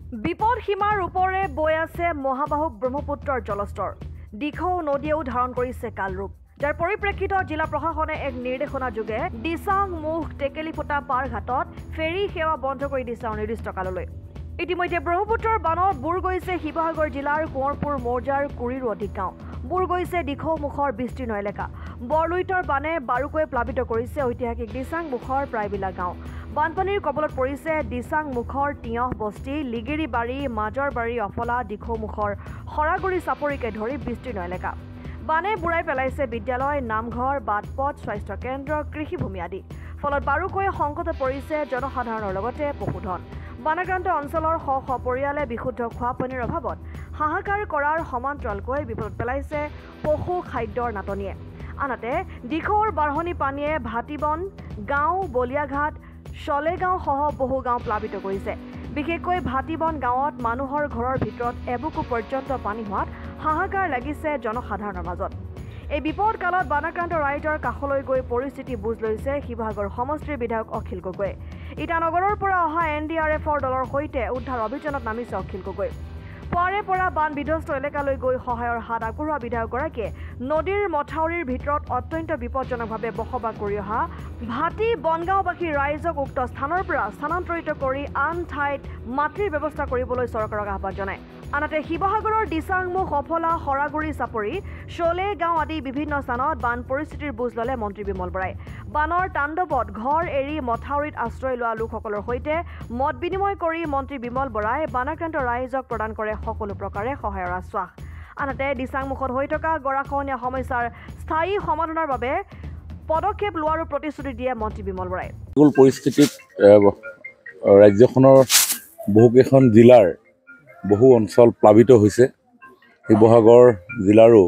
বিপদ সীমাৰ ওপৰে বৈ আছে মহাবাহু ব্ৰহ্মপুত্ৰৰ জলস্তৰ। দিখৌ নদীয়েও ধাৰণ কৰিছে কালৰূপ, যাৰ পৰিপ্ৰেক্ষিতত জিলা প্ৰশাসনে এক নিৰ্দেশনা যোগে দিচাং মুখ টেকেলিফুটা পাৰ ঘাটত ফেৰী সেৱা বন্ধ কৰি দিছে অনিৰ্দিষ্ট কাললৈ। ইতিমধ্যে ব্ৰহ্মপুত্ৰৰ বানত বুৰ গৈছে শিৱসাগৰ জিলাৰ কোঁৱৰপুৰ মৌজাৰ কুৰিৰো অধিক গাঁও। বুৰ গৈছে দিখৌ মুখৰ বিস্তীৰ্ণ এলেকা। বৰলুইতৰ বানে বাৰুকৈ প্লাবিত কৰিছে ঐতিহাসিক দিচাং মুখৰ প্ৰায়বিলাক গাঁও। বানপানীৰ কবলত পৰিছে দিচাং মুখৰ তিয়হ বস্তি, লিগিৰিবাৰী, মাজৰবাৰী, অফলা, দিখৌ মুখৰ সৰাগুৰি চাপৰিকে ধৰি বিস্তীৰ্ণ এলেকা। বানে বুঢ়াই পেলাইছে বিদ্যালয়, নামঘৰ, বাটপথ, স্বাস্থ্যকেন্দ্ৰ, কৃষিভূমি আদি। ফলত বাৰুকৈ সংকটত পৰিছে জনসাধাৰণৰ লগতে পশুধন। বানাক্ৰান্ত অঞ্চলৰ শ শ পৰিয়ালে বিশুদ্ধ খোৱা পানীৰ অভাৱত হাহাকাৰ কৰাৰ সমান্তৰালকৈ বিপদত পেলাইছে পশু খাদ্যৰ নাটনিয়ে। আনহাতে দিখৌৰ বাঢ়নি পানীয়ে ভাটিবন গাঁও, বলিয়াঘাট, চলেগাঁও সহ বহু গাঁও প্লাবিত কৰিছে। বিশেষকৈ ভাটিবন গাঁৱত মানুহৰ ঘৰৰ ভিতৰত এবুকু পৰ্যন্ত পানী হোৱাত হাহাকাৰ লাগিছে জনসাধাৰণৰ মাজত। এই বিপদ কালত বানাক্ৰান্ত ৰাইজৰ কাষলৈ গৈ পৰিস্থিতি বুজ লৈছে শিৱসাগৰ সমষ্টিৰ বিধায়ক অখিল গগৈ। ইটানগৰৰ পৰা অহা NDRFৰ দলৰ সৈতে উদ্ধাৰ অভিযানত নামিছে অখিল গগৈ। পুৱাৰে পৰা বান বিধ্বস্ত এলেকালৈ গৈ সহায়ৰ হাত আগবঢ়োৱা বিধায়কগৰাকীয়ে নদীৰ মথাউৰিৰ ভিতৰত অত্যন্ত বিপদজনকভাৱে বসবাস কৰি অহা ভাটি বনগাঁওবাসী ৰাইজক উক্ত স্থানৰ পৰা স্থানান্তৰিত কৰি আন ঠাইত মাতৃৰ ব্যৱস্থা কৰিবলৈ চৰকাৰক আহ্বান জনায়। আনহাতে শিৱসাগৰৰ দিচাংমুখ, অফলা, সৰাগুৰি চাপৰি, চলে গাঁও আদি বিভিন্ন স্থানত বান পৰিস্থিতিৰ বুজ ল'লে মন্ত্ৰী বিমল বৰাই। বানৰ তাণ্ডৱত ঘৰ এৰি মথাউৰিত আশ্ৰয় লোৱা লোকসকলৰ সৈতে মত বিনিময় কৰি মন্ত্ৰী বিমল বৰাই বানাক্ৰান্ত ৰাইজক প্ৰদান কৰে সকলো প্ৰকাৰে সহায়ৰ আশ্বাস। আনহাতে দিচাংমুখত হৈ থকা গৰাখহনীয়া সমস্যাৰ স্থায়ী সমাধানৰ বাবে পদক্ষেপ লোৱাৰো প্ৰতিশ্ৰুতি দিয়ে মন্ত্ৰী বিমল বৰাই। পৰিস্থিতিত ৰাজ্যখনৰ বহুকেইখন জিলাৰ বহু অঞ্চল প্লাবিত হৈছে। শিৱসাগৰ জিলাৰো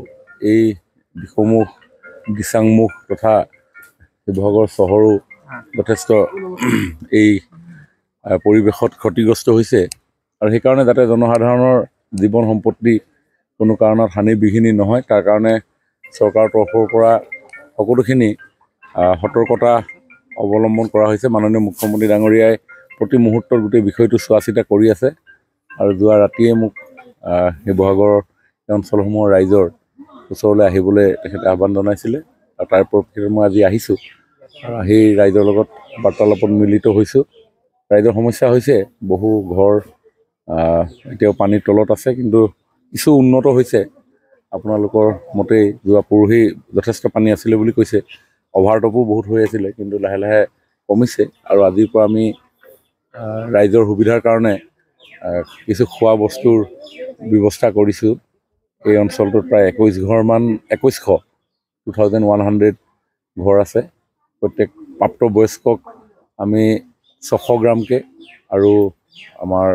এই দিখৌমুখ, দিচাংমুখ তথা শিৱসাগৰ চহৰো যথেষ্ট এই পৰিৱেশত ক্ষতিগ্ৰস্ত হৈছে আৰু সেইকাৰণে যাতে জনসাধাৰণৰ জীৱন সম্পত্তি কোনো কাৰণত হানি বিঘিনি নহয়, তাৰ কাৰণে চৰকাৰৰ তৰফৰ পৰা সকলোখিনি সতৰ্কতা অৱলম্বন কৰা হৈছে। মাননীয় মুখ্যমন্ত্ৰী ডাঙৰীয়াই প্ৰতি মুহূৰ্তত গোটেই বিষয়টো চোৱা চিতা কৰি আছে আৰু যোৱা ৰাতিয়ে মোক শিৱসাগৰৰ অঞ্চলসমূহৰ ৰাইজৰ ওচৰলৈ আহিবলৈ তেখেতে আহ্বান জনাইছিলে আৰু তাৰ পৰিপ্ৰেক্ষিতত মই আজি আহিছোঁ আৰু সেই ৰাইজৰ লগত বাৰ্তালাপত মিলিত হৈছোঁ। ৰাইজৰ সমস্যা হৈছে বহু ঘৰ এতিয়াও পানীৰ তলত আছে, কিন্তু কিছু উন্নত হৈছে। আপোনালোকৰ মতেই যোৱা পৰহি যথেষ্ট পানী আছিলে বুলি কৈছে, অভাৰটপো বহুত হৈ আছিলে, কিন্তু লাহে লাহে কমিছে আৰু আজিৰ পৰা আমি ৰাইজৰ সুবিধাৰ কাৰণে কিছু খোৱা বস্তুৰ ব্যৱস্থা কৰিছোঁ। এই অঞ্চলটোত প্ৰায় 2100 ঘৰ আছে। প্ৰত্যেক প্ৰাপ্তবয়স্কক আমি 600 গ্ৰামকৈ আৰু আমাৰ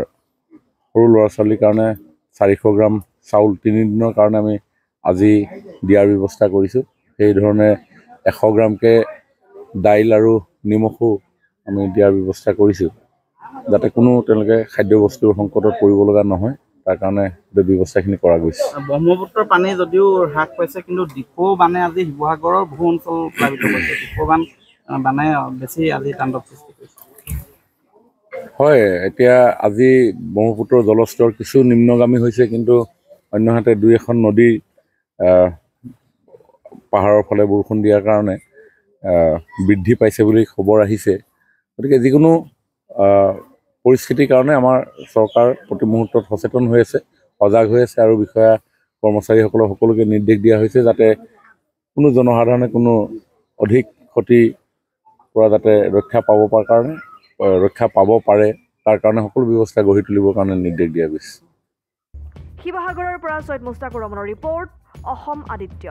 সৰু ল'ৰা ছোৱালীৰ কাৰণে 400 গ্ৰাম চাউল 3 দিনৰ কাৰণে আমি আজি দিয়াৰ ব্যৱস্থা কৰিছোঁ। সেইধৰণে 100 গ্ৰামকৈ দাইল আৰু নিমখো আমি দিয়াৰ ব্যৱস্থা কৰিছোঁ, যাতে কোনো তেওঁলোকে খাদ্যবস্তুৰ সংকটত পৰিব লগা নহয়, তাৰ কাৰণে ব্যৱস্থাখিনি কৰা গৈছে। ব্ৰহ্মপুত্ৰৰ পানী যদিও হ্ৰাস পাইছে, কিন্তু দিখৌ বানে আজি শিৱসাগৰৰ বহু অঞ্চল প্লাবিত কৰিছে। দিখৌ বানে বেছি আজি তাণ্ডৱ সৃষ্টি কৰিছে। হয়, এতিয়া আজি ব্ৰহ্মপুত্ৰৰ জলস্তৰ কিছু নিম্নগামী হৈছে, কিন্তু অন্যহাতে দুই এখন নদী পাহাৰৰ ফালে বৰষুণ দিয়াৰ কাৰণে বৃদ্ধি পাইছে বুলি খবৰ আহিছে। গতিকে যিকোনো পৰিস্থিতিৰ কাৰণে আমাৰ চৰকাৰ প্ৰতি মুহূৰ্তত সচেতন হৈ আছে, সজাগ হৈ আছে আৰু বিষয়া কৰ্মচাৰীসকলক সকলোকে নিৰ্দেশ দিয়া হৈছে যাতে কোনো জনসাধাৰণে কোনো অধিক ক্ষতিৰ পৰা যাতে ৰক্ষা পাব পাৰে, তাৰ কাৰণে সকলো ব্যৱস্থা গঢ়ি তুলিবৰ কাৰণে নিৰ্দেশ দিয়া গৈছে। শিৱসাগৰৰ পৰা ছৈয়দ মুস্তাকুৰ ৰহমানৰ ৰিপৰ্ট, অসম আদিত্য।